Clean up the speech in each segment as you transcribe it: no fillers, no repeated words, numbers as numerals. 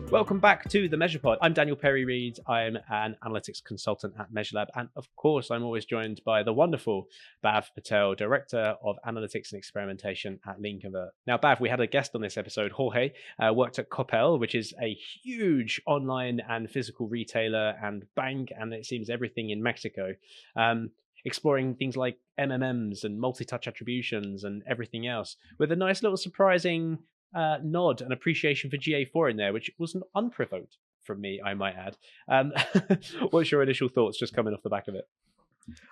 Welcome back to the MeasurePod. I'm Daniel Perry-Reed. I'm an analytics consultant at MeasureLab. And of course, I'm always joined by the wonderful Bhav Patel, Director of Analytics and Experimentation at LeanConvert. Now, Bhav, we had a guest on this episode, Jorge, worked at Coppel, which is a huge online and physical retailer and bank, and it seems everything in Mexico. Exploring things like MMMs and multi-touch attributions and everything else, with a nice little surprising nod and appreciation for GA4 in there, which wasn't unprovoked from me, I might add. What's your initial thoughts just coming off the back of it?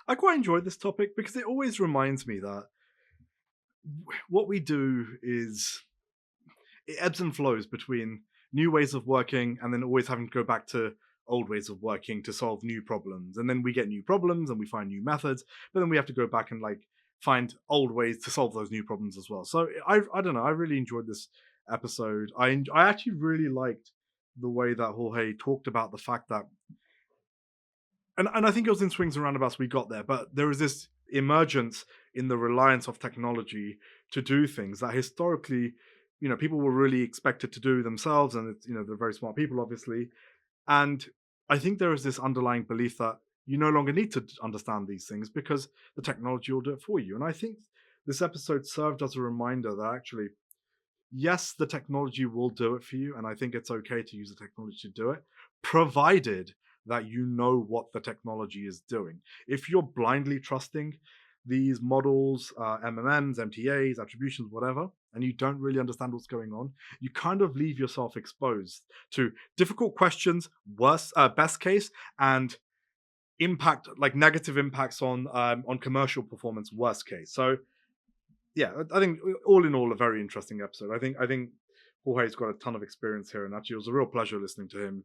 I quite enjoyed this topic because it always reminds me that what we do is it ebbs and flows between new ways of working and then always having to go back to old ways of working to solve new problems. And then we get new problems and we find new methods, but then we have to go back and find old ways to solve those new problems as well. So I don't know. I really enjoyed this episode. I actually really liked the way that Jorge talked about the fact that, and I think it was in swings and roundabouts we got there, but there is this emergence in the reliance of technology to do things that historically, people were really expected to do themselves, and it's, they're very smart people, obviously. And I think there is this underlying belief that you no longer need to understand these things because the technology will do it for you. And I think this episode served as a reminder that actually, yes, the technology will do it for you. And I think it's okay to use the technology to do it, provided that you know what the technology is doing. If you're blindly trusting these models, MMMs, MTAs, attributions, whatever, and you don't really understand what's going on, you kind of leave yourself exposed to difficult questions, best case, and negative impacts on commercial performance, worst case. So yeah, I think all in all, a very interesting episode. I think Jorge's got a ton of experience here, and actually it was a real pleasure listening to him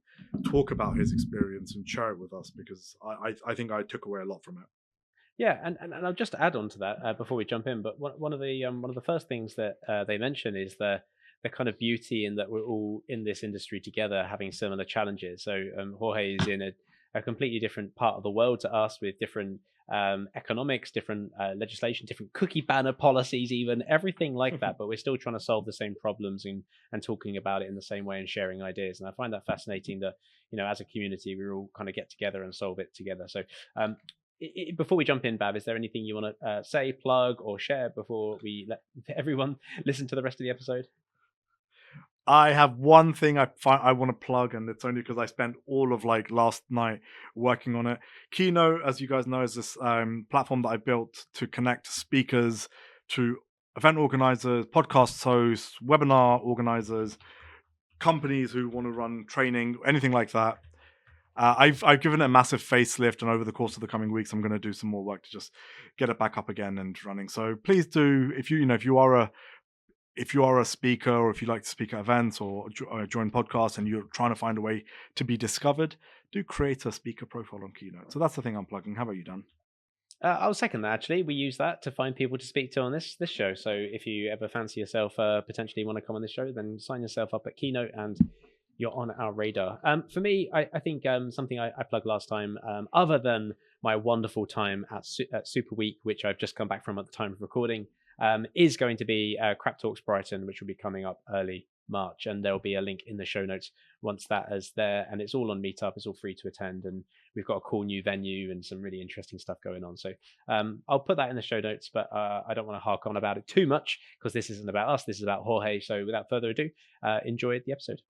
talk about his experience and share it with us, because I think I took away a lot from it. Yeah, and I'll just add on to that before we jump in. But one of the first things that they mention is the kind of beauty in that we're all in this industry together, having similar challenges. So Jorge is in a completely different part of the world to us, with different economics, different legislation, different cookie banner policies, even everything like that. But we're still trying to solve the same problems and talking about it in the same way and sharing ideas. And I find that fascinating that, as a community, we all kind of get together and solve it together. So before we jump in, Bhav, is there anything you want to say, plug, or share before we let everyone listen to the rest of the episode? I have one thing I want to plug, and it's only because I spent all of last night working on it. Keynote, as you guys know, is this platform that I built to connect speakers to event organizers, podcast hosts, webinar organizers, companies who want to run training, anything like that. I've given it a massive facelift, and over the course of the coming weeks, I'm going to do some more work to just get it back up again and running. So please do, if you are a speaker, or if you like to speak at events or join podcasts and you're trying to find a way to be discovered, do create a speaker profile on Keynote. So that's the thing I'm plugging. How about you, Dan? I'll second that. Actually, we use that to find people to speak to on this show. So if you ever fancy yourself potentially want to come on this show, then sign yourself up at Keynote and you're on our radar. For me, I think something I plugged last time, other than my wonderful time at Super Week, which I've just come back from at the time of recording, is going to be Crap Talks Brighton, which will be coming up early March, and there'll be a link in the show notes once that is there, and it's all on Meetup. It's all free to attend, and we've got a cool new venue and some really interesting stuff going on. So I'll put that in the show notes, but I don't want to hark on about it too much because this isn't about us. This is about Jorge. So without further ado, enjoy the episode.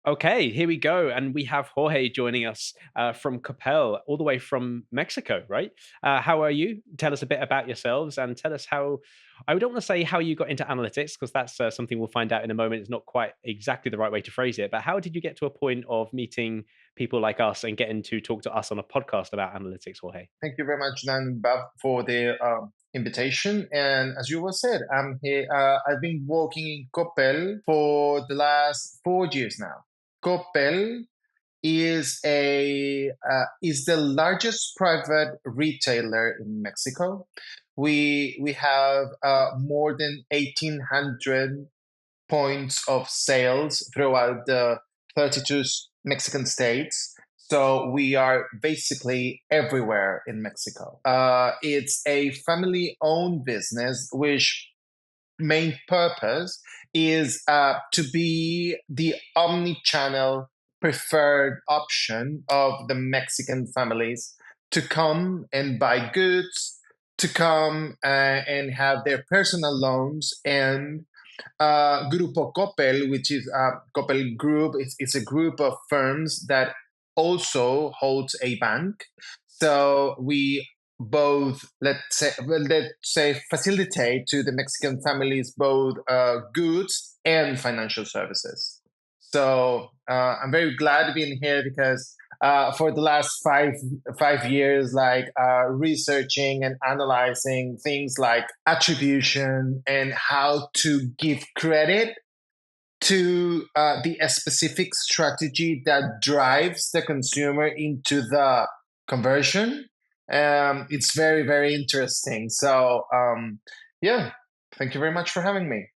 Okay, here we go. And we have Jorge joining us from Coppel, all the way from Mexico, right? How are you? Tell us a bit about yourselves and tell us how, I don't want to say how you got into analytics, because that's something we'll find out in a moment. It's not quite exactly the right way to phrase it, but how did you get to a point of meeting people like us and getting to talk to us on a podcast about analytics, Jorge? Thank you very much, Dan, Bhav, for the invitation. And as you were said, I'm here. I've been working in Coppel for the last 4 years now. Coppel is the largest private retailer in Mexico. We have more than 1,800 points of sales throughout the 32 Mexican states. So we are basically everywhere in Mexico. It's a family-owned business, which main purpose is to be the omni-channel preferred option of the Mexican families to come and buy goods, to come and have their personal loans, and Grupo Coppel, which is Coppel Group, it's a group of firms that also holds a bank. So we both, let's say facilitate to the Mexican families both goods and financial services. So I'm very glad to be in here because for the last 5 years, like researching and analyzing things like attribution and how to give credit to the specific strategy that drives the consumer into the conversion. It's very, very interesting. So, yeah, thank you very much for having me.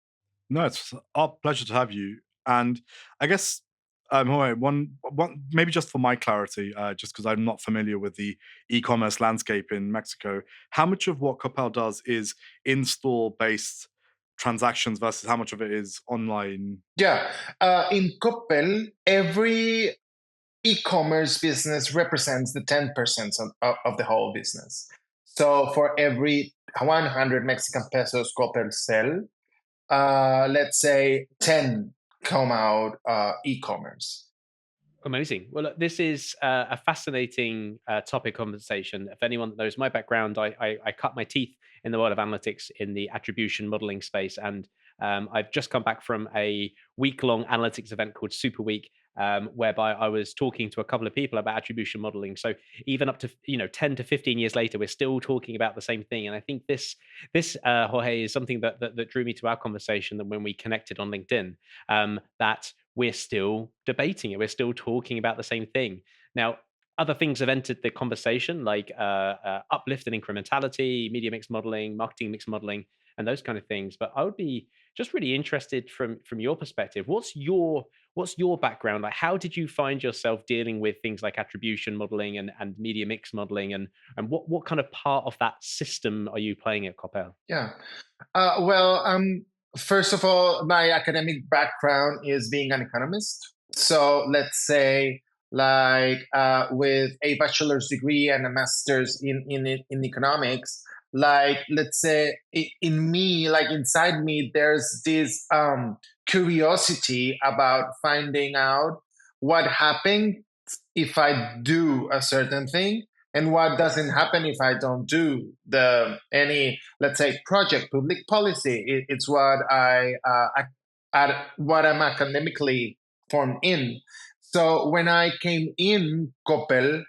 No, it's our pleasure to have you. And I guess, Jorge, one, maybe just for my clarity, just because I'm not familiar with the e-commerce landscape in Mexico, how much of what Coppel does is in-store based transactions versus how much of it is online? Yeah, in Coppel, every e-commerce business represents the 10% of the whole business. So for every 100 Mexican pesos Coppel sell, let's say 10 come out e-commerce. Amazing. Well, look, this is a fascinating topic conversation. If anyone that knows my background, I cut my teeth in the world of analytics in the attribution modeling space. And I've just come back from a week-long analytics event called Super Week, whereby I was talking to a couple of people about attribution modeling. So even up to 10 to 15 years later, we're still talking about the same thing. And I think this Jorge, is something that drew me to our conversation that when we connected on LinkedIn, that we're still debating it. We're still talking about the same thing. Now, other things have entered the conversation, like uplift and incrementality, media mix modeling, marketing mix modeling, and those kind of things. But I would be just really interested from your perspective. What's your background? Like, how did you find yourself dealing with things like attribution modeling and media mix modeling, and what kind of part of that system are you playing at Coppel? Yeah. First of all, my academic background is being an economist. So let's say, like, with a bachelor's degree and a master's in economics, like, let's say in me, like inside me, there's this curiosity about finding out what happens if I do a certain thing and what doesn't happen if I don't do any, let's say, project public policy. It's what what I'm academically formed in. So when I came in Coppel,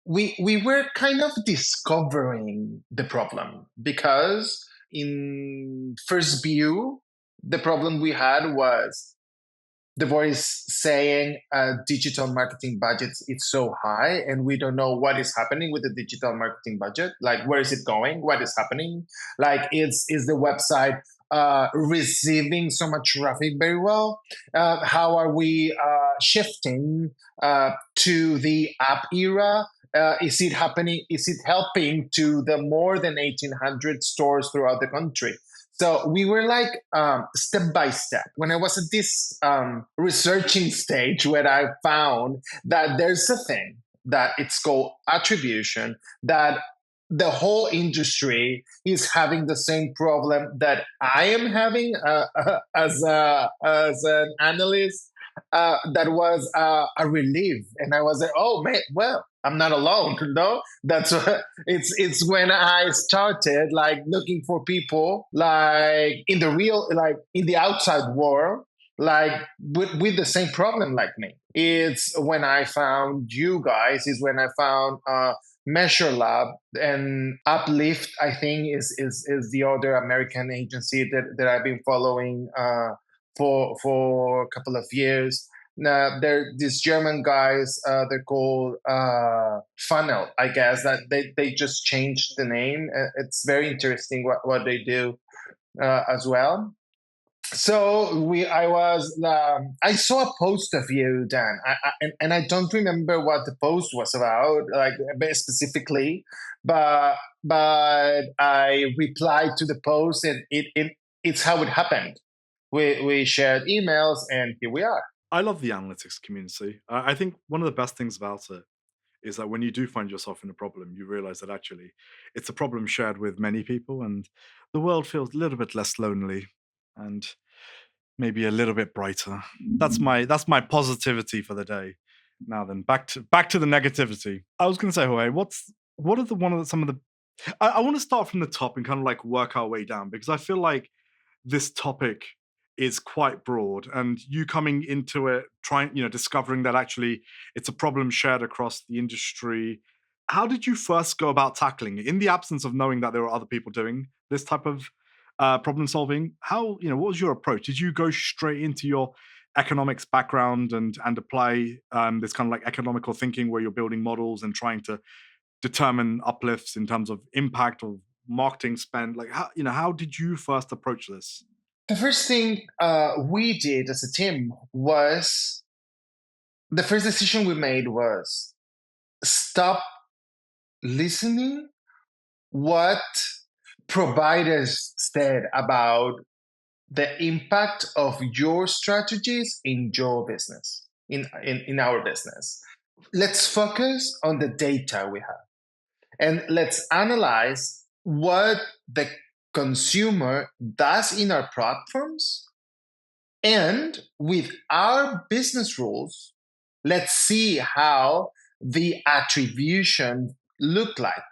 we were kind of discovering the problem, because in first view, the problem we had was the voice saying digital marketing budgets, it's so high and we don't know what is happening with the digital marketing budget. Like, where is it going? What is happening? Like, is the website receiving so much traffic very well? How are we shifting to the app era? Is it happening? Is it helping to the more than 1,800 stores throughout the country? So we were like step by step. When I was at this researching stage, where I found that there's a thing that it's called attribution, that the whole industry is having the same problem that I am having as an analyst. That was a relief, and I was like, "Oh man, well, I'm not alone." No, that's it's when I started like looking for people like in the real, like in the outside world, like with the same problem like me. It's when I found you guys. Is when I found Measure Lab and Uplift. I think is the other American agency that I've been following for a couple of years. Now, they're these German guys. They're called Funnel, I guess. That they just changed the name. It's very interesting what they do as well. I saw a post of you, Dan, and I don't remember what the post was about, like very specifically, but I replied to the post, and it's how it happened. We shared emails, and here we are. I love the analytics community. I think one of the best things about it is that when you do find yourself in a problem, you realize that actually it's a problem shared with many people, and the world feels a little bit less lonely and maybe a little bit brighter. That's my positivity for the day. Now then, back to the negativity. I was going to say, Jorge, what are some of the I want to start from the top and kind of like work our way down, because I feel like this topic is quite broad, and you coming into it discovering that actually it's a problem shared across the industry. How did you first go about tackling it in the absence of knowing that there were other people doing this type of problem solving? How, what was your approach? Did you go straight into your economics background and apply this kind of like economical thinking where you're building models and trying to determine uplifts in terms of impact of marketing spend? Like, how did you first approach this? The first thing we did as a team was, the first decision we made was stop listening what providers said about the impact of your strategies in your business, in our business. Let's focus on the data we have, and let's analyze what the consumer does in our platforms, and with our business rules, let's see how the attribution look like,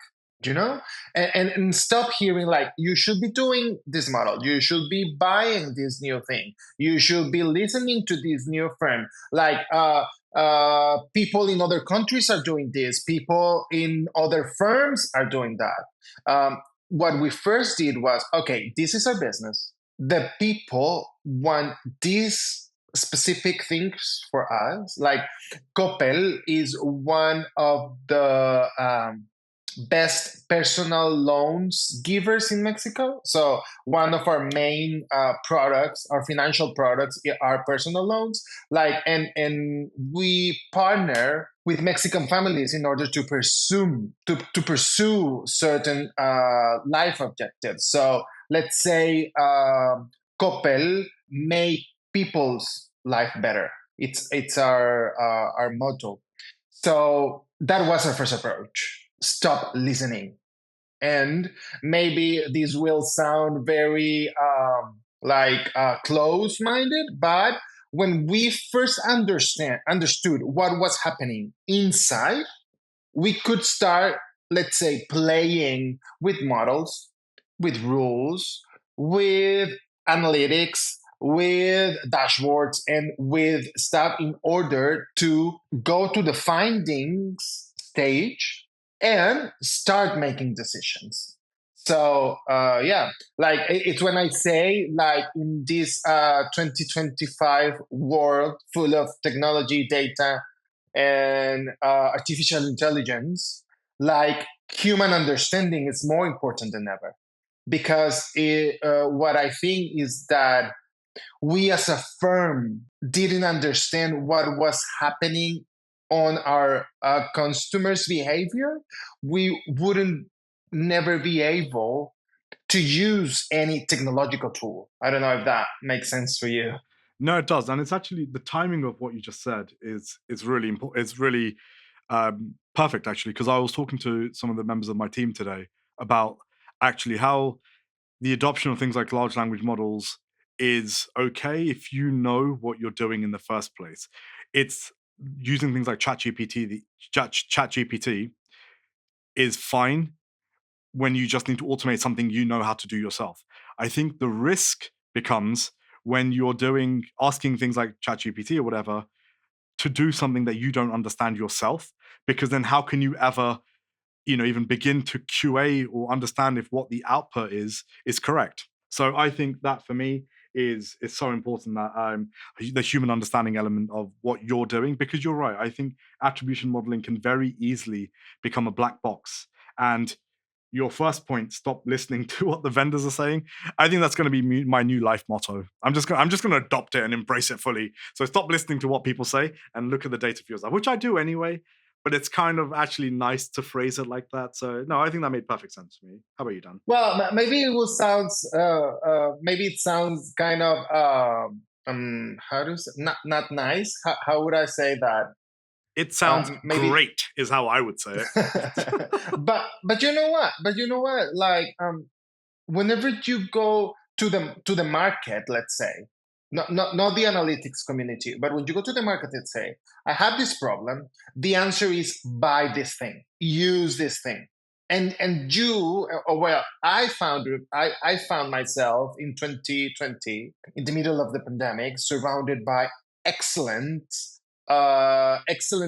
and stop hearing like, you should be doing this model, you should be buying this new thing, you should be listening to this new firm, like people in other countries are doing this, people in other firms are doing that. What we first did was, okay, this is our business, the people want these specific things for us. Like Coppel is one of the best personal loans givers in Mexico. So one of our main products, our financial products, are personal loans. Like, and we partner with Mexican families in order to pursue certain life objectives. So let's say Coppel make people's life better. It's our motto. So that was our first approach. Stop listening. And maybe this will sound very close-minded, but when we first understood what was happening inside, we could start, let's say, playing with models, with rules, with analytics, with dashboards, and with stuff in order to go to the findings stage and start making decisions. So like it's when I say, like, in this 2025 world full of technology, data, and artificial intelligence, like, human understanding is more important than ever. Because what I think is that we as a firm didn't understand what was happening on our customers' behavior, we wouldn't never be able to use any technological tool. I don't know if that makes sense for you. No, it does, and it's actually the timing of what you just said is really important. It's really perfect, actually, because I was talking to some of the members of my team today about actually how the adoption of things like large language models is okay if you know what you're doing in the first place. It's using things like ChatGPT. ChatGPT is fine when you just need to automate something you know how to do yourself. I think the risk becomes when you're asking things like ChatGPT or whatever to do something that you don't understand yourself, because then how can you ever even begin to QA or understand if what the output is correct? So I think that for me is so important, that the human understanding element of what you're doing, because you're right. I think attribution modeling can very easily become a black box, and your first point, stop listening to what the vendors are saying. I think that's going to be my new life motto. I'm just going to adopt it and embrace it fully. So stop listening to what people say and look at the data for yourself, which I do anyway. But it's kind of actually nice to phrase it like that. So no, I think that made perfect sense to me. How about you, Dan? Well, maybe it sounds kind of how do you say, not nice. How would I say that? It sounds maybe great, is how I would say it. but you know what? Like whenever you go to the market, let's say, not the analytics community, but when you go to the market and say, I have this problem, the answer is buy this thing, use this thing. And I found myself in 2020, in the middle of the pandemic, surrounded by excellent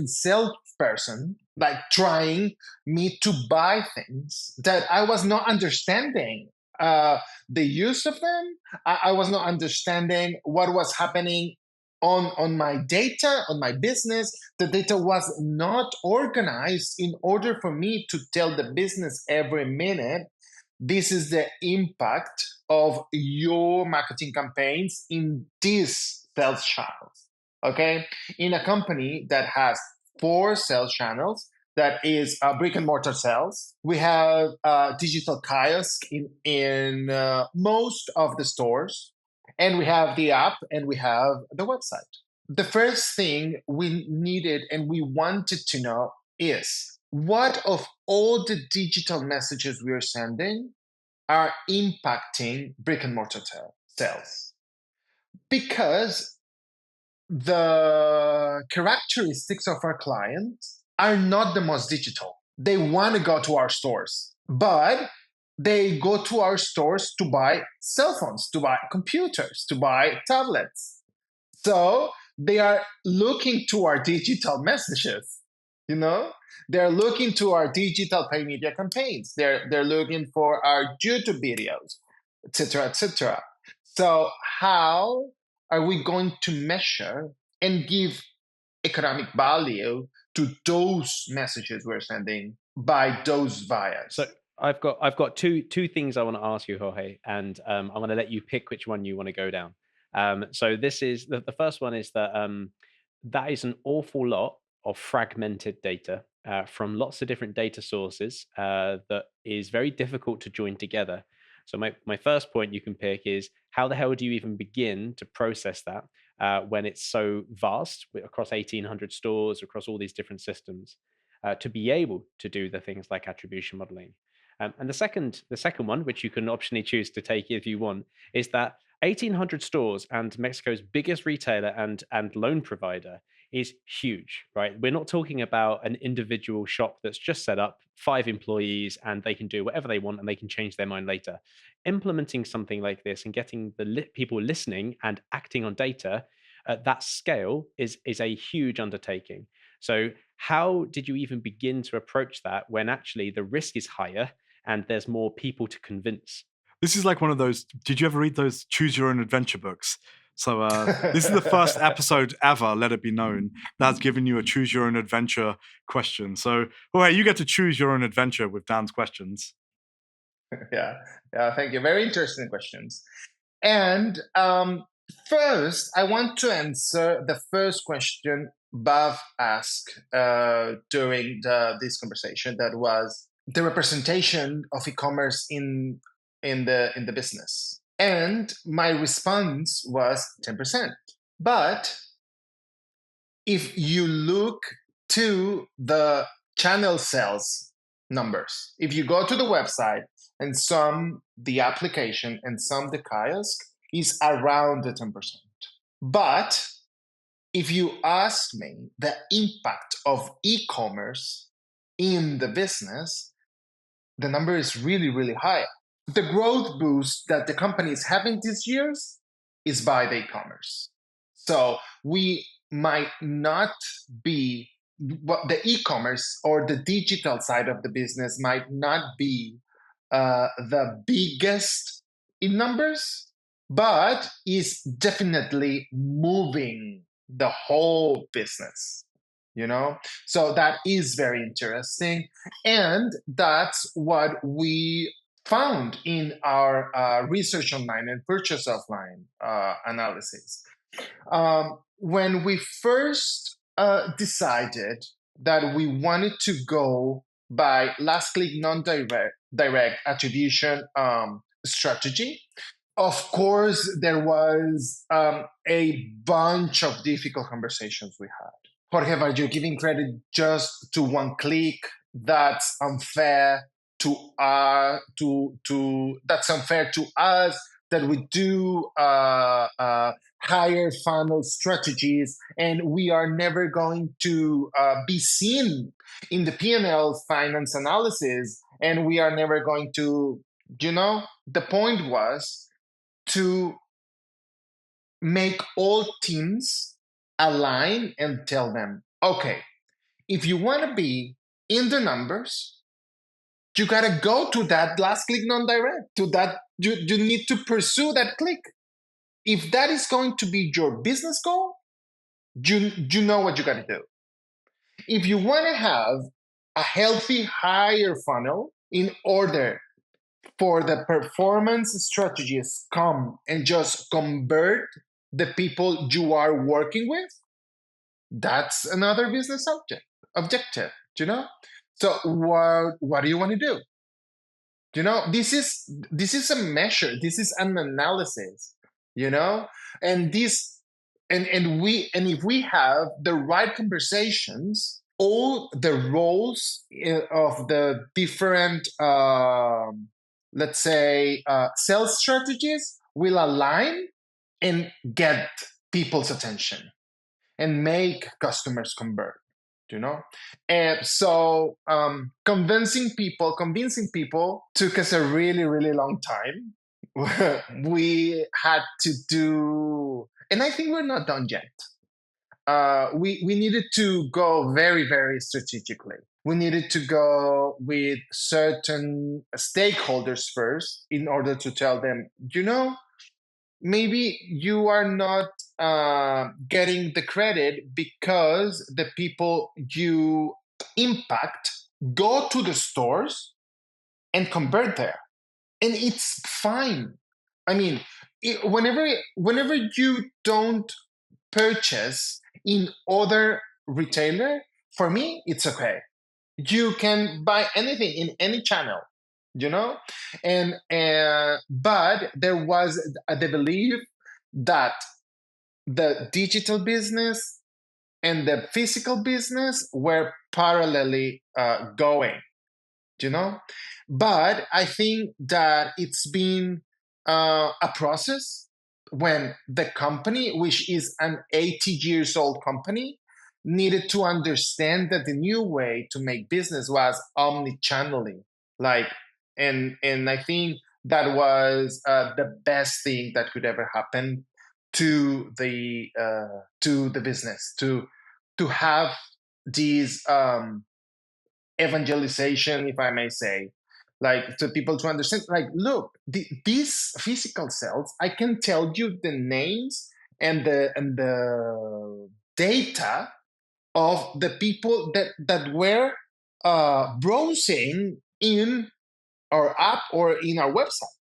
salesperson, like trying me to buy things that I was not understanding the use of them. I was not understanding what was happening on my data, on my business. The data was not organized in order for me to tell the business every minute, this is the impact of your marketing campaigns in these sales channels. Okay? In a company that has 4 sales channels, that is brick and mortar sales. We have digital kiosk in most of the stores. And we have the app and we have the website. The first thing we needed and we wanted to know is what of all the digital messages we are sending are impacting brick and mortar sales. Because the characteristics of our clients are not the most digital. They want to go to our stores, but they go to our stores to buy cell phones, to buy computers, to buy tablets. So they are looking to our digital messages, They're looking to our digital paid media campaigns. They're looking for our YouTube videos, etc., etc. So how are we going to measure and give economic value to those messages we're sending by those buyers? So I've got two things I want to ask you, Jorge, and I'm going to let you pick which one you want to go down. So this is the first one is that that is an awful lot of fragmented data from lots of different data sources that is very difficult to join together. So my first point you can pick is how the hell do you even begin to process that when it's so vast across 1,800 stores, across all these different systems, to be able to do the things like attribution modeling. And the second one, which you can optionally choose to take if you want, is that 1,800 stores and Mexico's biggest retailer and loan provider is huge, right? We're not talking about an individual shop that's just set up, 5 employees, and they can do whatever they want and they can change their mind later. Implementing something like this and getting the people listening and acting on data at that scale is a huge undertaking. So how did you even begin to approach that when actually the risk is higher and there's more people to convince? This is like one of those, did you ever read those choose your own adventure books? So this is the first episode ever, let it be known, that's given you a choose your own adventure question. So, you get to choose your own adventure with Dan's questions. Yeah, thank you. Very interesting questions. And first, I want to answer the first question Bhav asked during this conversation. That was the representation of e-commerce in the business. And my response was 10%. But if you look to the channel sales numbers, if you go to the website and sum the application and sum the kiosk, is around the 10%. But if you ask me the impact of e-commerce in the business, the number is really, really high. The growth boost that the company is having these years is by the e-commerce. So we might not be, the e-commerce or the digital side of the business might not be the biggest in numbers, but is definitely moving the whole business. So that is very interesting. And that's what we found in our research online and purchase offline analysis. When we first decided that we wanted to go by last click non-direct attribution strategy, of course, there was a bunch of difficult conversations we had. Jorge, but you're giving credit just to one click. That's unfair to that's unfair to us that we do higher funnel strategies, and we are never going to be seen in the P&L finance analysis, and we are never going to, the point was to make all teams align and tell them, okay, if you want to be in the numbers, you got to go to that last click non-direct, to that, you need to pursue that click. If that is going to be your business goal, you know what you got to do. If you want to have a healthy higher funnel in order for the performance strategies come and just convert the people you are working with, that's another business objective, So what do you want to do? This is a measure, this is an analysis, and this and if we have the right conversations, all the roles of the different let's say sales strategies will align and get people's attention and make customers convert, And so convincing people took us a really, really long time. We had to do, and I think we're not done yet. We needed to go very, very strategically. We needed to go with certain stakeholders first in order to tell them, maybe you are not getting the credit because the people you impact go to the stores and convert there. And it's fine. I mean, whenever you don't purchase in other retailer, for me, it's okay. You can buy anything in any channel, and but there was the belief that the digital business and the physical business were parallelly going, but I think that it's been a process when the company, which is an 80 years old company, needed to understand that the new way to make business was omni-channeling. And I think that was the best thing that could ever happen to the business, to have these evangelization, if I may say, to people to understand, look, these physical cells, I can tell you the names and the data of the people that were browsing in our app or in our website,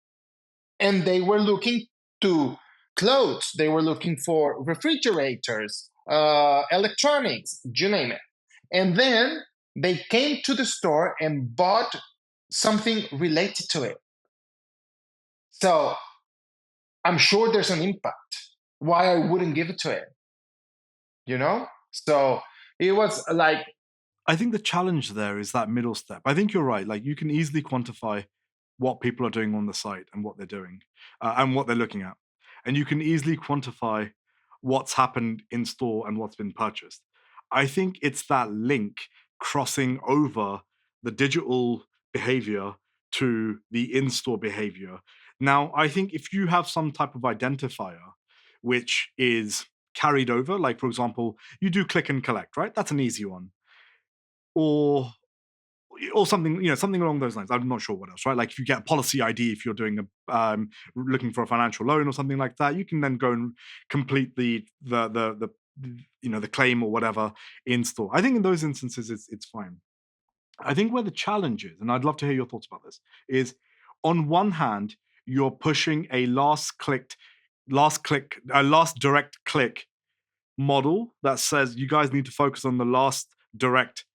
and they were looking to clothes, they were looking for refrigerators, electronics, you name it, and then they came to the store and bought something related to it. So I'm sure there's an impact. Why I wouldn't give it to it? So it was like, I think the challenge there is that middle step. I think you're right. You can easily quantify what people are doing on the site and what they're doing and what they're looking at. And you can easily quantify what's happened in store and what's been purchased. I think it's that link crossing over the digital behavior to the in-store behavior. Now, I think if you have some type of identifier which is carried over, for example, you do click and collect, right? That's an easy one. Or something, something along those lines. I'm not sure what else, right? If you get a policy ID, if you're doing looking for a financial loan or something like that, you can then go and complete the the claim or whatever in store. I think in those instances it's fine. I think where the challenge is, and I'd love to hear your thoughts about this, is on one hand you're pushing a last direct click model that says you guys need to focus on the last direct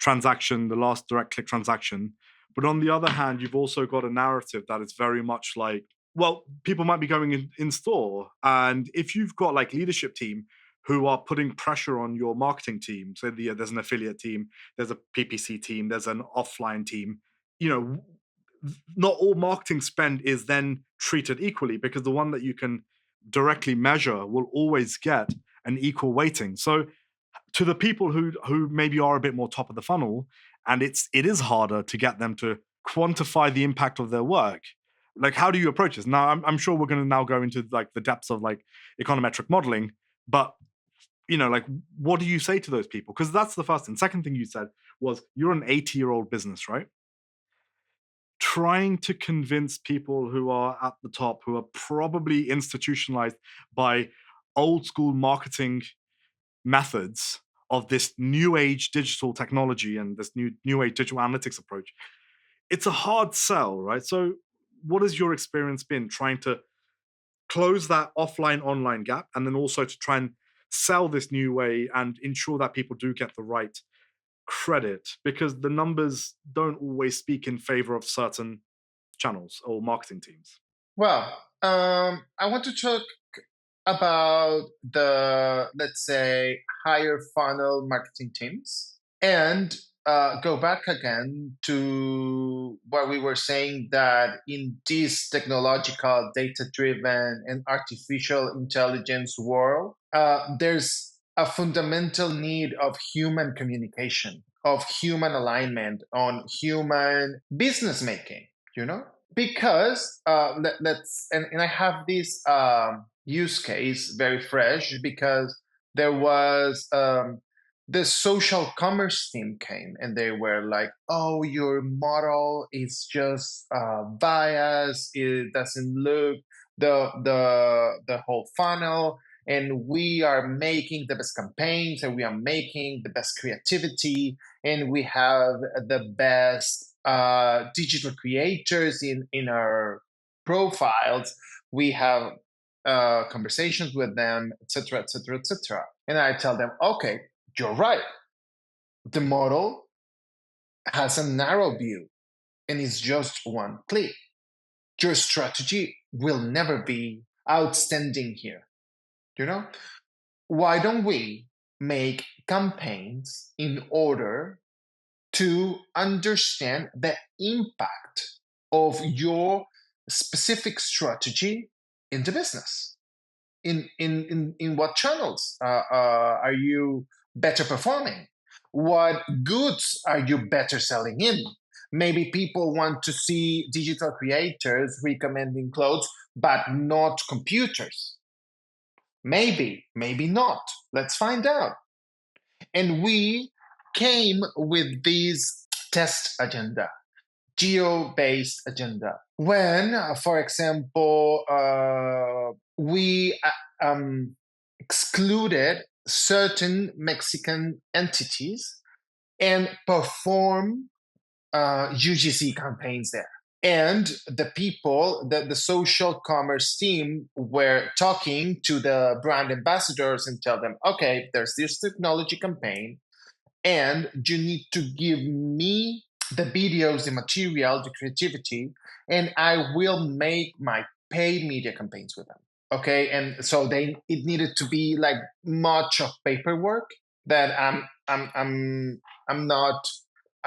transaction, the last direct click transaction. But on the other hand, you've also got a narrative that is very much like, well, people might be going in store. And if you've got like leadership team who are putting pressure on your marketing team, so there's an affiliate team, there's a PPC team, there's an offline team, not all marketing spend is then treated equally, because the one that you can directly measure will always get an equal weighting. So to the people who maybe are a bit more top of the funnel, and it is harder to get them to quantify the impact of their work. Like, how do you approach this? Now, I'm sure we're going to now go into like the depths of like econometric modeling, but like, what do you say to those people? Because that's the first thing. Second thing you said was you're an 80-year-old business, right? Trying to convince people who are at the top, who are probably institutionalized by old school marketing methods of this new age digital technology and this new age digital analytics approach, it's a hard sell, right? So what has your experience been trying to close that offline online gap, and then also to try and sell this new way and ensure that people do get the right credit, because the numbers don't always speak in favor of certain channels or marketing teams? Well, I want to talk about the, let's say, higher funnel marketing teams, and go back again to what we were saying, that in this technological, data-driven, and artificial intelligence world, there's a fundamental need of human communication, of human alignment, on human business making, because and I have this use case very fresh, because there was the social commerce team came and they were like, oh, your model is just biased, it doesn't look the whole funnel, and we are making the best campaigns, and we are making the best creativity, and we have the best digital creators in our profiles. We have conversations with them, etc., etc., etc. And I tell them, okay, you're right. The model has a narrow view, and it's just one click. Your strategy will never be outstanding here. Why don't we make campaigns in order to understand the impact of your specific strategy in the business? In what channels are you better performing? What goods are you better selling in? Maybe people want to see digital creators recommending clothes, but not computers. Maybe not. Let's find out. And we came with this test agenda, geo-based agenda. When, for example, we excluded certain Mexican entities and perform UGC campaigns there. And the people, the social commerce team, were talking to the brand ambassadors and tell them, okay, there's this technology campaign, and you need to give me the videos, the material, the creativity, and I will make my paid media campaigns with them. Okay, and so it needed to be like much of paperwork that I'm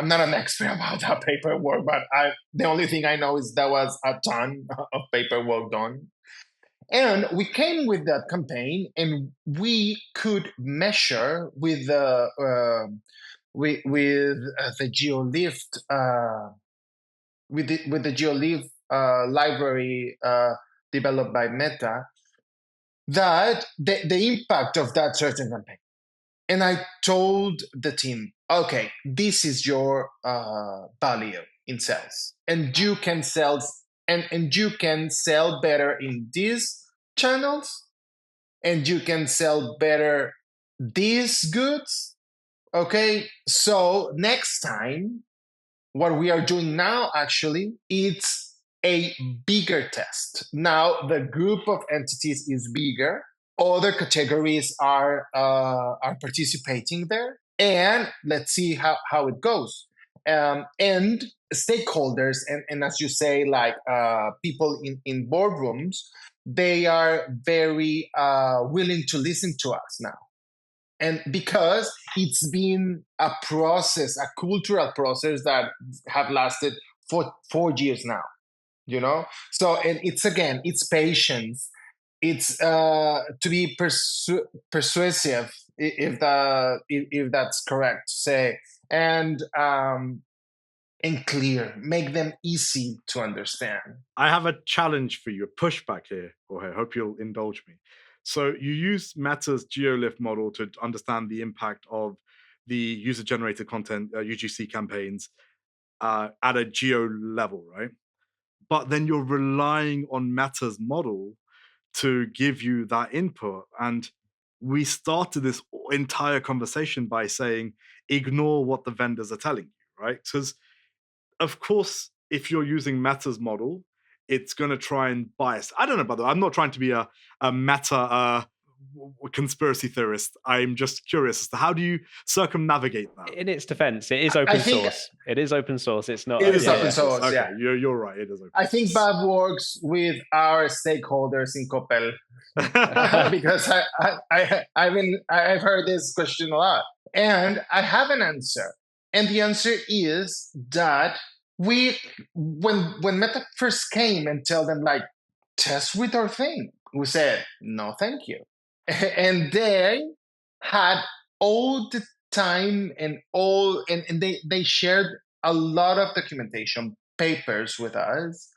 not an expert about that paperwork, but the only thing I know is there was a ton of paperwork done. And we came with that campaign, and we could measure with the GeoLift with the GeoLift library developed by Meta, that the impact of that certain campaign. And I told the team, okay, this is your value in sales, and you can sell and you can sell better in these channels, and you can sell better these goods. Okay, so next time, what we are doing now actually, it's a bigger test. Now the group of entities is bigger. Other categories are participating there, and let's see how it goes. And stakeholders, and as you say, like people in boardrooms, they are very willing to listen to us now. And because it's been a process, a cultural process that have lasted for 4 years now, So, and it's patience. It's to be persuasive, if that's correct to say, and clear, make them easy to understand. I have a challenge for you, a pushback here, Jorge. I hope you'll indulge me. So you use Meta's GeoLift model to understand the impact of the user-generated content, UGC campaigns at a geo level, right? But then you're relying on Meta's model to give you that input. And we started this entire conversation by saying, ignore what the vendors are telling you, right? Because, of course, if you're using Meta's model, it's going to try and bias. I don't know, by the way, I'm not trying to be a Meta conspiracy theorist. I'm just curious as to how do you circumnavigate that? In its defense, it is open source. It is open source. It's not. It is open source. Okay, yeah, you're right. It is open. I think Bhav works with our stakeholders in Coppel because I've heard this question a lot, and I have an answer. And the answer is that when Meta first came and tell them like, test with our thing, we said no, thank you. And they had all the time and they shared a lot of documentation papers with us,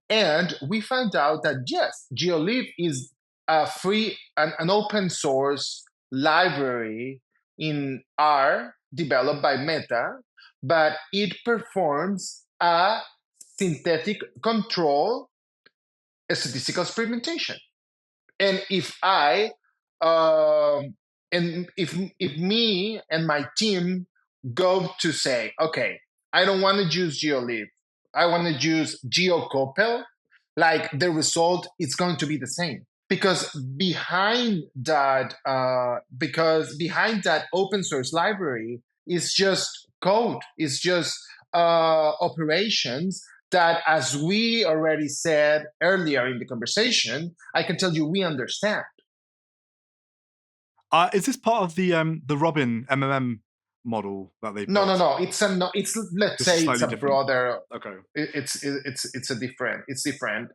and we found out that yes, GeoLift is a free an open source library in R developed by Meta, but it performs a synthetic control statistical experimentation. And if if me and my team go to say, okay, I don't want to use GeoLift, I want to use GeoCoppel, like the result is going to be the same. Because behind that open source library is just code, it's just operations that, as we already said earlier in the conversation, I can tell you we understand. Is this part of the Robin MMM model that they built? No. It's let's say it's a different. broader. Okay. It's different.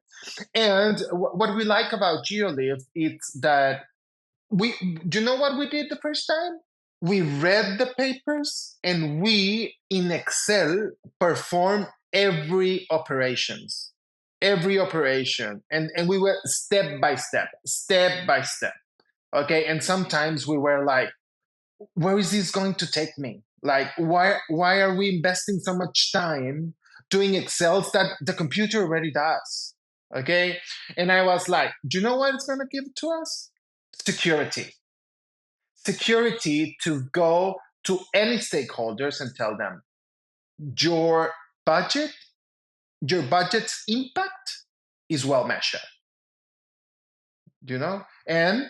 And what we like about GeoLift is that do you know what we did the first time? We read the papers and we in Excel perform every operation, and we were step by step. Okay, and sometimes we were like, where is this going to take me? Like, why are we investing so much time doing Excels that the computer already does? Okay, and I was like, do you know what it's going to give to us? Security to go to any stakeholders and tell them your budget's impact is well measured, and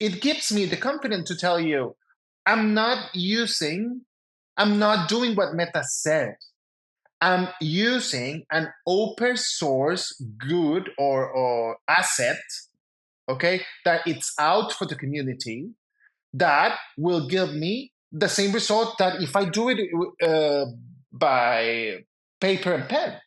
it gives me the confidence to tell you I'm not doing what Meta said. I'm using an open source good or asset, okay, that it's out for the community, that will give me the same result that if I do it by paper and pen.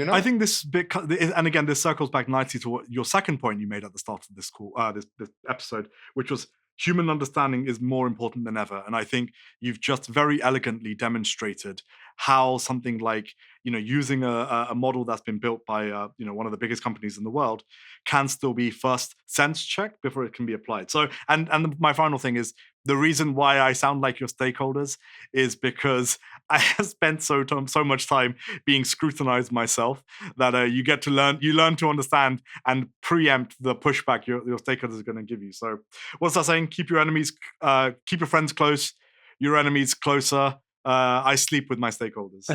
I think this bit, and again, this circles back nicely to what your second point you made at the start of this call, this episode, which was human understanding is more important than ever. And I think you've just very elegantly demonstrated how something like, using a model that's been built by, one of the biggest companies in the world can still be first sense checked before it can be applied. So, and my final thing is, the reason why I sound like your stakeholders is because I have spent so much time being scrutinized myself that you learn to understand and preempt the pushback your stakeholders are going to give you. So what's that saying? Keep your friends close, your enemies closer. I sleep with my stakeholders.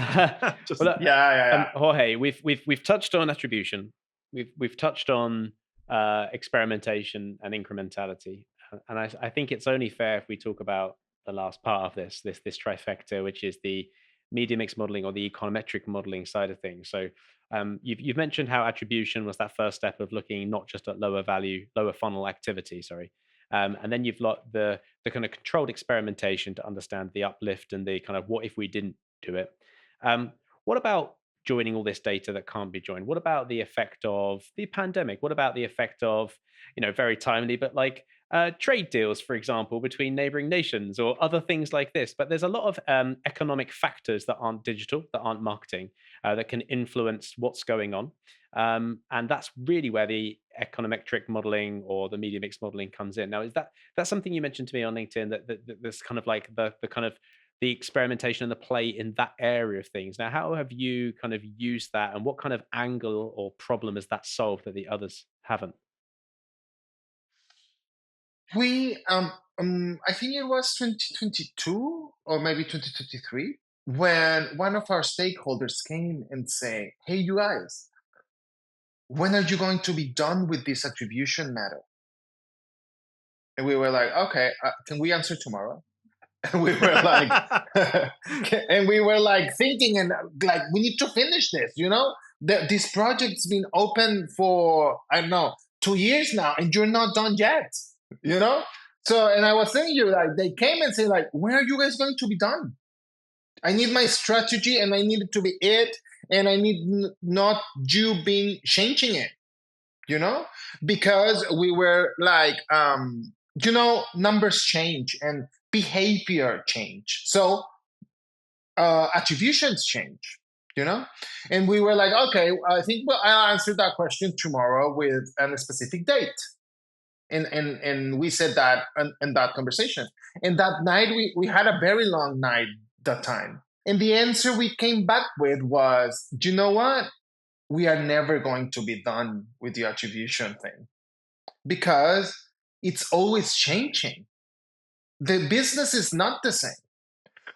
Jorge, we've touched on attribution. We've touched on experimentation and incrementality, and I think it's only fair if we talk about the last part of this trifecta, which is the media mix modeling or the econometric modeling side of things. So you've mentioned how attribution was that first step of looking not just at lower funnel activity, and then you've got the kind of controlled experimentation to understand the uplift and the kind of what if we didn't do it. What about joining all this data that can't be joined? What about the effect of the pandemic? What about the effect of, very timely, but like trade deals, for example, between neighboring nations or other things like this? But there's a lot of economic factors that aren't digital, that aren't marketing, that can influence what's going on. And that's really where the econometric modeling or the media mix modeling comes in. Now, is that's something you mentioned to me on LinkedIn, that this kind of like the kind of the experimentation and the play in that area of things. Now, how have you kind of used that, and what kind of angle or problem has that solved that the others haven't? We, I think it was 2022 or maybe 2023, when one of our stakeholders came and say, "Hey, you guys, when are you going to be done with this attribution matter?" And we were like, "Okay, can we answer tomorrow?" And we were like, thinking, and like, we need to finish this. This project's been open for, I don't know, 2 years now, and you're not done yet. So, and I was saying, they came and said, like, when are you guys going to be done? I need my strategy, and I need it to be it, and I need not you being changing it. Because we were like, numbers change and behavior change. So attributions change, and we were like, okay, I think I'll answer that question tomorrow with a specific date. And we said that in that conversation. And that night, we had a very long night that time. And the answer we came back with was, you know what? We are never going to be done with the attribution thing, because it's always changing. The business is not the same.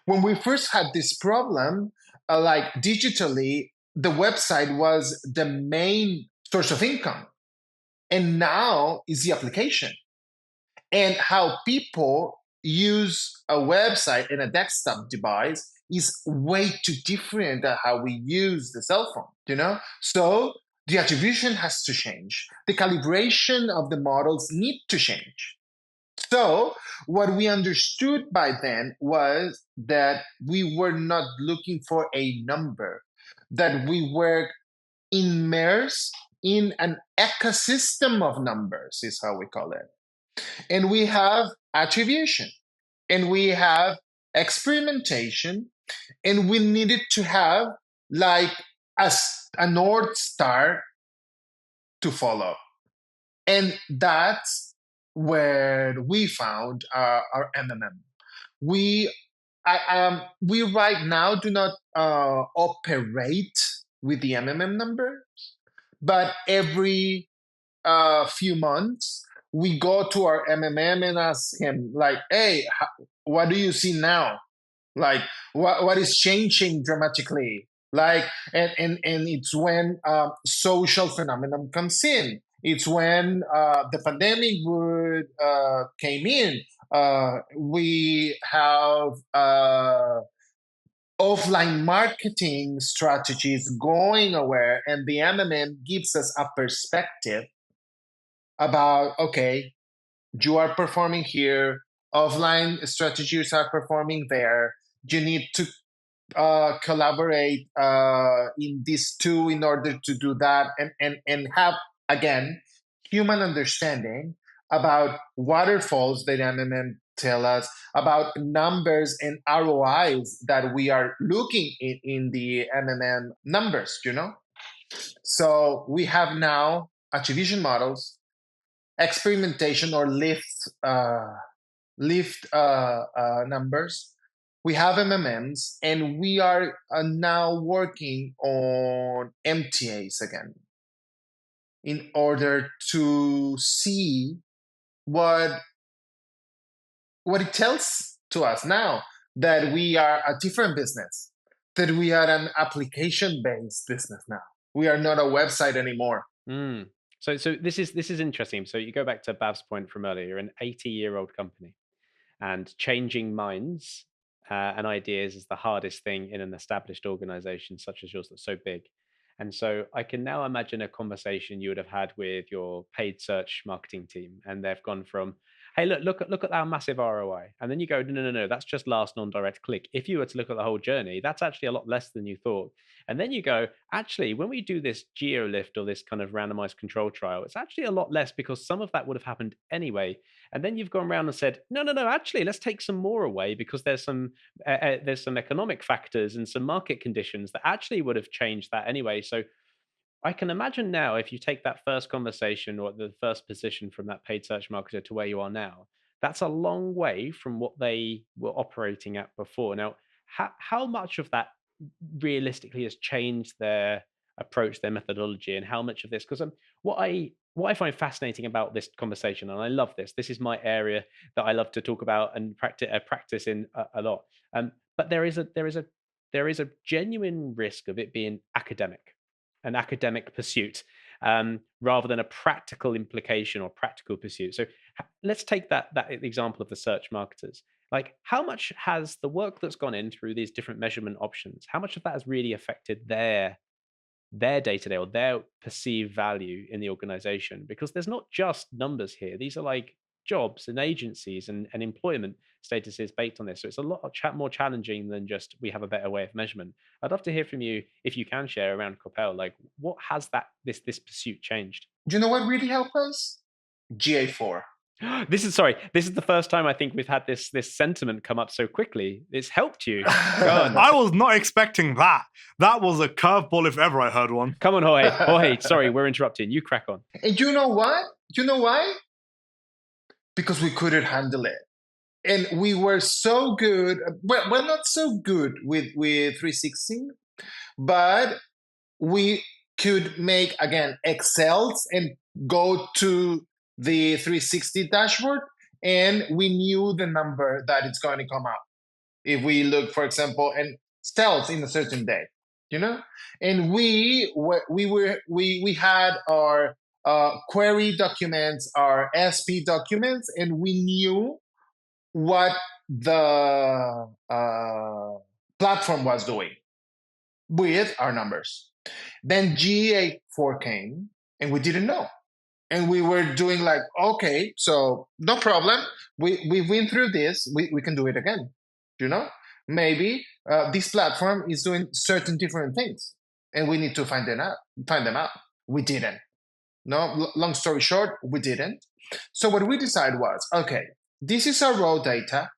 When we first had this problem, like digitally, the website was the main source of income. And now is the application. And how people use a website and a desktop device is way too different than how we use the cell phone, So the attribution has to change. The calibration of the models need to change. So what we understood by then was that we were not looking for a number, that we were immersed in an ecosystem of numbers, is how we call it. And we have attribution, and we have experimentation, and we needed to have like a North Star to follow. And that's where we found our MMM. We right now do not operate with the MMM numbers, but every few months we go to our MMM and ask him, like, hey, what do you see now? Like, what is changing dramatically? Like, and it's when social phenomenon comes in. It's when the pandemic came in. We have offline marketing strategies going away, and the MMM gives us a perspective about, okay, you are performing here, offline strategies are performing there. You need to collaborate in these two in order to do that, and have, again, human understanding about waterfalls that MMM tell us, about numbers and ROIs that we are looking in the MMM numbers, So we have now attribution models, experimentation or lift lift numbers. We have MMMs, and we are now working on MTAs again in order to see what it tells to us now, that we are a different business, that we are an application-based business now. We are not a website anymore. So this is interesting. So you go back to Bhav's point from earlier. You're an 80-year-old company, and changing minds and ideas is the hardest thing in an established organization such as yours that's so big. And so I can now imagine a conversation you would have had with your paid search marketing team, and they've gone from, hey, look at our massive ROI. And then you go, no, that's just last non-direct click. If you were to look at the whole journey, that's actually a lot less than you thought. And then you go, actually, when we do this geo lift or this kind of randomized control trial, it's actually a lot less because some of that would have happened anyway. And then you've gone around and said, no, actually, let's take some more away because there's some economic factors and some market conditions that actually would have changed that anyway. So I can imagine now, if you take that first conversation or the first position from that paid search marketer to where you are now, that's a long way from what they were operating at before. Now, how much of that realistically has changed their approach, their methodology, and how much of this? Because what I find fascinating about this conversation, and I love this. This is my area that I love to talk about and practice in a lot. But there is a genuine risk of it being an academic pursuit, rather than a practical implication or practical pursuit. So let's take that example of the search marketers. Like, how much has the work that's gone in through these different measurement options, how much of that has really affected their day-to-day or their perceived value in the organization? Because there's not just numbers here. These are like jobs and agencies and employment statuses based on this. So it's a lot more challenging than just we have a better way of measurement. I'd love to hear from you, if you can share, around Coppel, like what has this pursuit changed? Do you know what really helped us? GA4. This is the first time I think we've had this sentiment come up so quickly. It's helped you. Go on. I was not expecting that. That was a curveball if ever I heard one. Come on, Jorge. Sorry, we're interrupting. You crack on. And you know what? You know why? Because we couldn't handle it. And we were so good. Well, not so good with 360, but we could make, again, Excels and go to the 360 dashboard, and we knew the number that it's going to come out. If we look, for example, and sales in a certain day, and we had our query documents, our SP documents, and we knew what the platform was doing with our numbers. Then GA4 came, and we didn't know. And we were doing like, okay, so no problem. We went through this. We can do it again. Maybe this platform is doing certain different things, and we need to find them out. We didn't. No, long story short, we didn't. So what we decided was, okay, this is our raw data.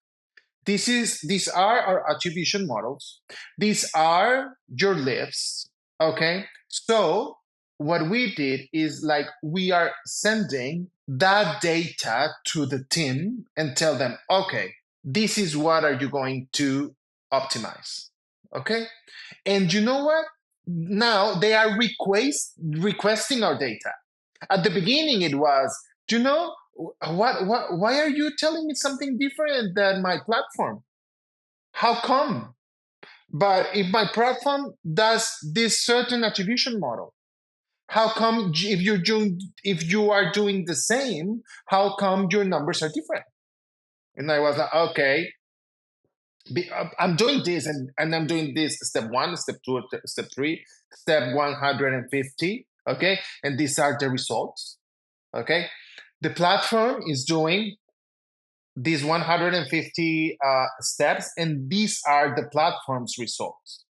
These are our attribution models. These are your lifts. Okay, so what we did is like we are sending that data to the team and tell them, okay, this is what are you going to optimize. Okay, and you know what? Now they are requesting our data. At the beginning, it was, why are you telling me something different than my platform? How come? But if my platform does this certain attribution model, how come if you are doing the same, how come your numbers are different? And I was like, okay, I'm doing this and I'm doing this step 1, step 2, step 3, step 150, okay? And these are the results, okay? The platform is doing these 150 steps, and these are the platform's results,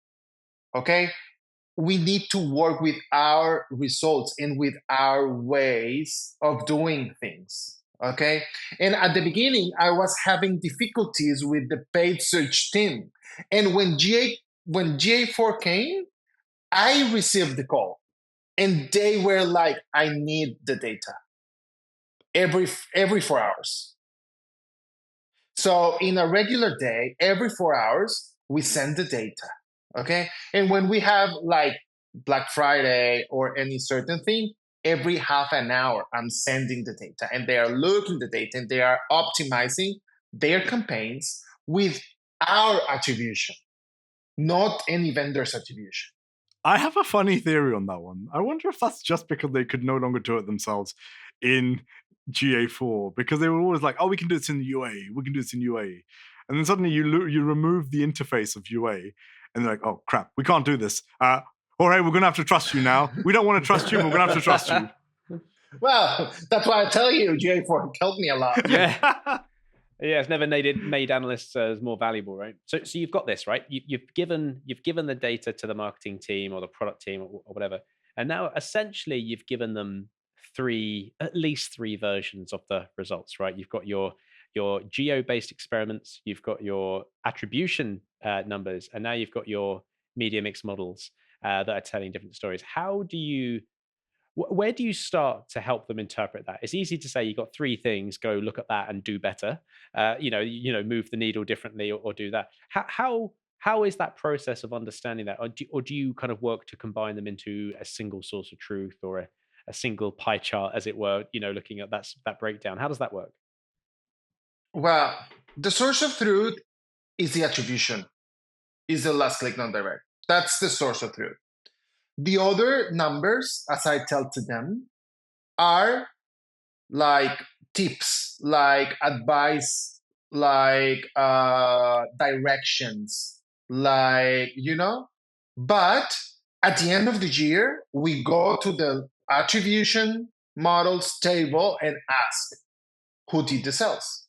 okay? We need to work with our results and with our ways of doing things, okay? And at the beginning, I was having difficulties with the paid search team. And when GA4 came, I received the call. And they were like, I need the data every 4 hours. So in a regular day, every 4 hours, we send the data. Okay. And when we have like Black Friday or any certain thing, every half an hour, I'm sending the data and they are looking the data and they are optimizing their campaigns with our attribution, not any vendor's attribution. I have a funny theory on that one. I wonder if that's just because they could no longer do it themselves in GA4, because they were always like, oh, we can do this in UA, we can do this in UA. And then suddenly you remove the interface of UA, and they're like, oh, crap, we can't do this. All right, we're going to have to trust you now. We don't want to trust you, but we're going to have to trust you. Well, that's why I tell you, GA4 helped me a lot. Yeah. Yeah, it's never made analysts as more valuable, right? So you've got this, right? You've given the data to the marketing team or the product team or whatever, and now essentially you've given them at least three versions of the results, right? You've got your geo-based experiments, you've got your attribution numbers, and now you've got your media mix models that are telling different stories. Where do you start to help them interpret that? It's easy to say you got three things, go look at that and do better. Move the needle differently or do that. How is that process of understanding that, or do you kind of work to combine them into a single source of truth or a single pie chart, as it were? Looking at that breakdown. How does that work? Well, the source of truth is the attribution, is the last click non-direct. That's the source of truth. The other numbers, as I tell to them, are like tips, like advice, like directions, like, But at the end of the year, we go to the attribution models table and ask, who did the sales?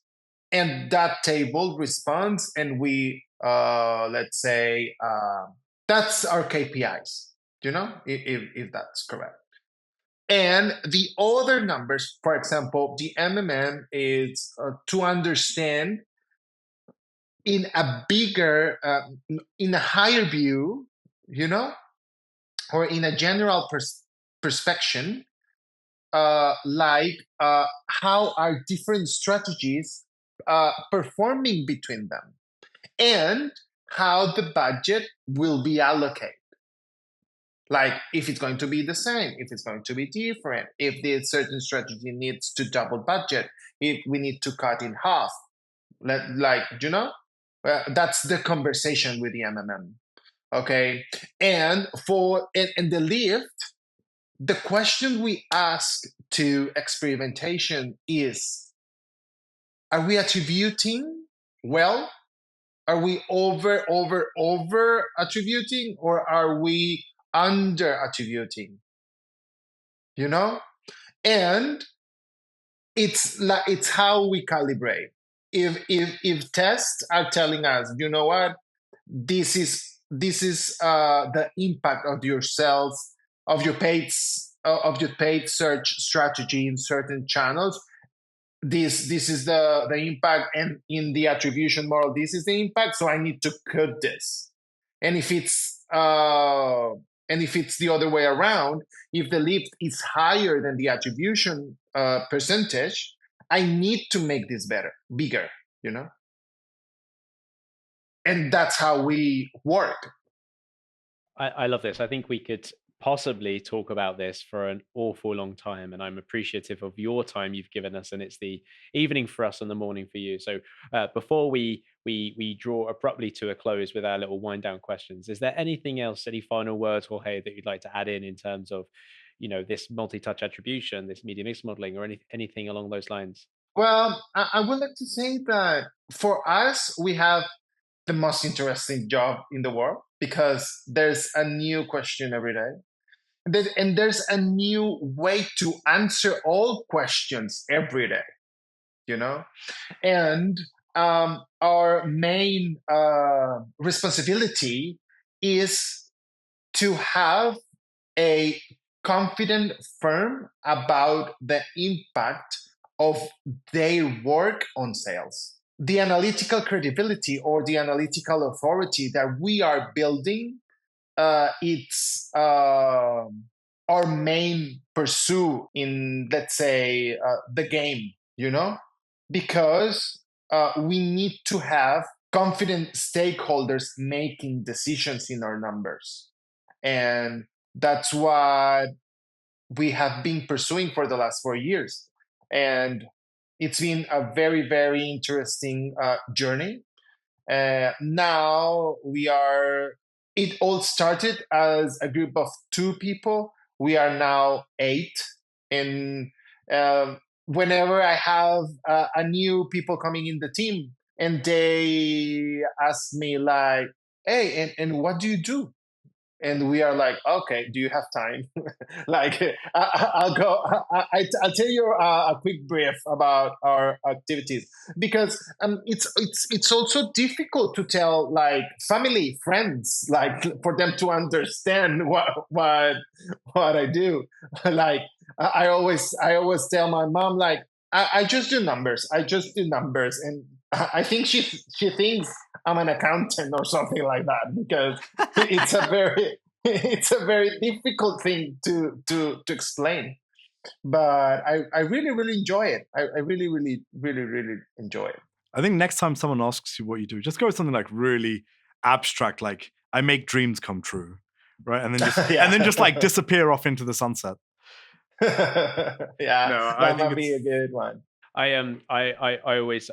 And that table responds, and we, let's say, that's our KPIs. If that's correct. And the other numbers, for example, the MMM is to understand in a bigger, in a higher view, or in a general perspective, like how are different strategies performing between them, and how the budget will be allocated. Like if it's going to be the same, if it's going to be different, if the certain strategy needs to double budget, if we need to cut in half, that's the conversation with the MMM. Okay, and in the lift, the question we ask to experimentation is: are we attributing well? Are we over attributing, or are we under attributing? And it's how we calibrate. If tests are telling us, you know what, this is the impact of your sales, of your paid search strategy in certain channels. This is the impact, and in the attribution model, this is the impact. So I need to cut this. And if it's the other way around, if the lift is higher than the attribution percentage, I need to make this bigger. And that's how we work. I love this. I think we could possibly talk about this for an awful long time, and I'm appreciative of your time you've given us, and it's the evening for us and the morning for you. So before we draw abruptly to a close with our little wind down questions, is there anything else, any final words, Jorge, that you'd like to add in terms of this multi-touch attribution, this media mix modeling, or anything along those lines? Well, I would like to say that for us, we have the most interesting job in the world, because there's a new question every day. And there's a new way to answer all questions every day, And our main responsibility is to have a confident firm about the impact of their work on sales. The analytical credibility or the analytical authority that we are building, it's our main pursuit in, let's say, the game, because we need to have confident stakeholders making decisions in our numbers. And that's what we have been pursuing for the last 4 years. And it's been a very, very interesting journey. Now it all started as a group of 2 people. We are now 8. And whenever I have a new people coming in the team and they ask me like, hey, and what do you do? And we are like, okay, do you have time? Like, I'll go. I'll tell you a quick brief about our activities, because it's also difficult to tell like family, friends, like for them to understand what I do. Like I always tell my mom like I just do numbers. I just do numbers, and I think she thinks I'm an accountant or something like that, because it's a very difficult thing to explain. But I really, really enjoy it. I really, really, really, really enjoy it. I think next time someone asks you what you do, just go with something like really abstract, like I make dreams come true, right? And then just Yeah. and then just like disappear off into the sunset. Yeah, No, I that think might be a good one. I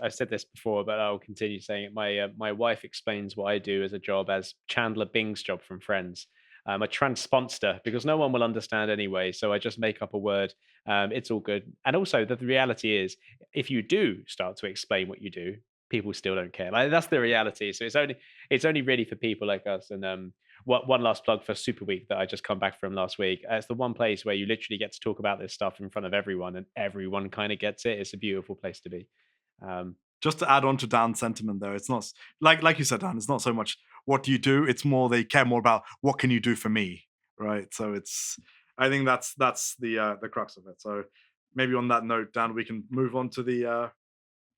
said this before, but I'll continue saying it. My wife explains what I do as a job as Chandler Bing's job from Friends. I'm a transponster, because no one will understand anyway. So I just make up a word. It's all good. And also, the reality is, if you do start to explain what you do, people still don't care. Like, that's the reality. So it's only really for people like us. And one last plug for Super Week that I just come back from last week. It's the one place where you literally get to talk about this stuff in front of everyone, and everyone kind of gets it. It's a beautiful place to be. Just to add on to Dan's sentiment, though, it's not like you said, Dan. It's not so much what do you do; it's more they care more about what can you do for me, right? So I think that's the crux of it. So maybe on that note, Dan, we can move on to the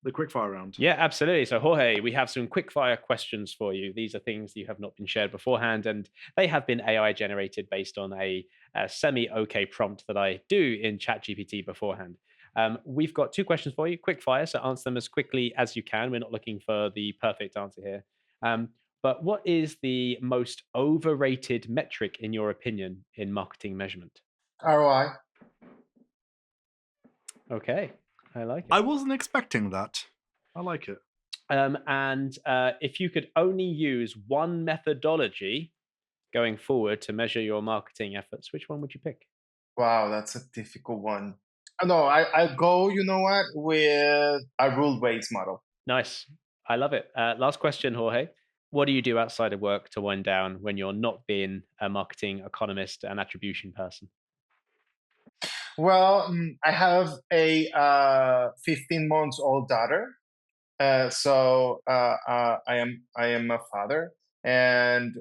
quickfire round. Yeah, absolutely. So Jorge, we have some quickfire questions for you. These are things you have not been shared beforehand, and they have been AI generated based on a semi-okay prompt that I do in ChatGPT beforehand. We've got 2 questions for you, quick fire, so answer them as quickly as you can. We're not looking for the perfect answer here. But what is the most overrated metric, in your opinion, in marketing measurement? ROI. Okay, I like it. I wasn't expecting that. I like it. And if you could only use one methodology going forward to measure your marketing efforts, which one would you pick? Wow, that's a difficult one. No, I go, you know what, with a rule-based model. Nice. I love it. Last question, Jorge. What do you do outside of work to wind down when you're not being a marketing economist and attribution person? Well, I have a 15 months old daughter. So I am a father, and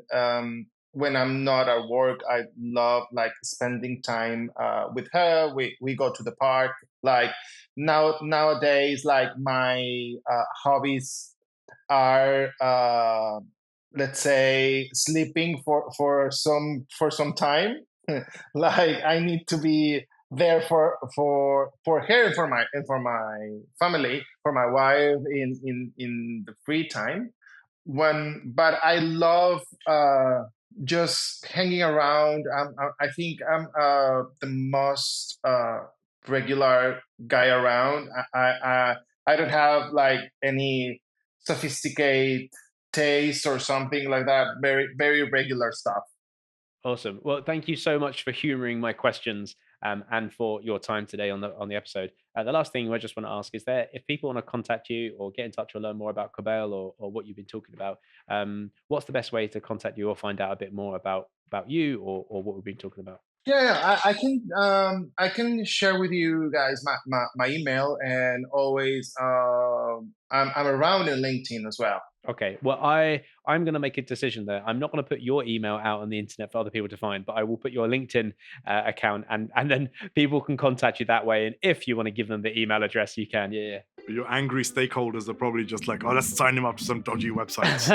when I'm not at work, I love like spending time with her. We go to the park. Like nowadays, like my hobbies are let's say sleeping for some time. Like I need to be there for her and for my family, for my wife in the free time. But I love just hanging around. I think I'm the most regular guy around. I don't have like any sophisticated taste or something like that. Very, very regular stuff. Awesome. Well, thank you so much for humoring my questions and for your time today on the episode. The last thing I just want to ask is there, if people want to contact you or get in touch or learn more about Coppel or what you've been talking about, what's the best way to contact you or find out a bit more about you or what we've been talking about? Yeah, I can share with you guys my email, and always I'm around in LinkedIn as well. Okay, well, I'm going to make a decision there. I'm not going to put your email out on the internet for other people to find, but I will put your LinkedIn account, and then people can contact you that way. And if you want to give them the email address, you can. Yeah. Your angry stakeholders are probably just like, oh, let's sign him up to some dodgy websites.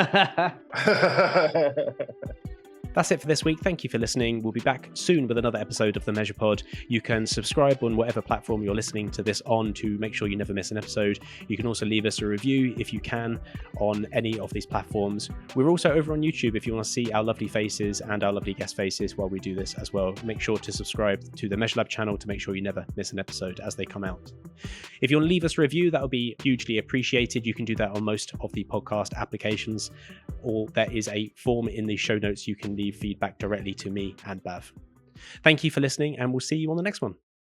That's it for this week. Thank you for listening. We'll be back soon with another episode of the Measure Pod. You can subscribe on whatever platform you're listening to this on to make sure you never miss an episode. You can also leave us a review if you can on any of these platforms. We're also over on YouTube if you want to see our lovely faces and our lovely guest faces while we do this as well. Make sure to subscribe to the Measure Lab channel to make sure you never miss an episode as they come out. If you want to leave us a review, that would be hugely appreciated. You can do that on most of the podcast applications, or there is a form in the show notes you can leave feedback directly to me and Bhav. Thank you for listening, and we'll see you on the next one.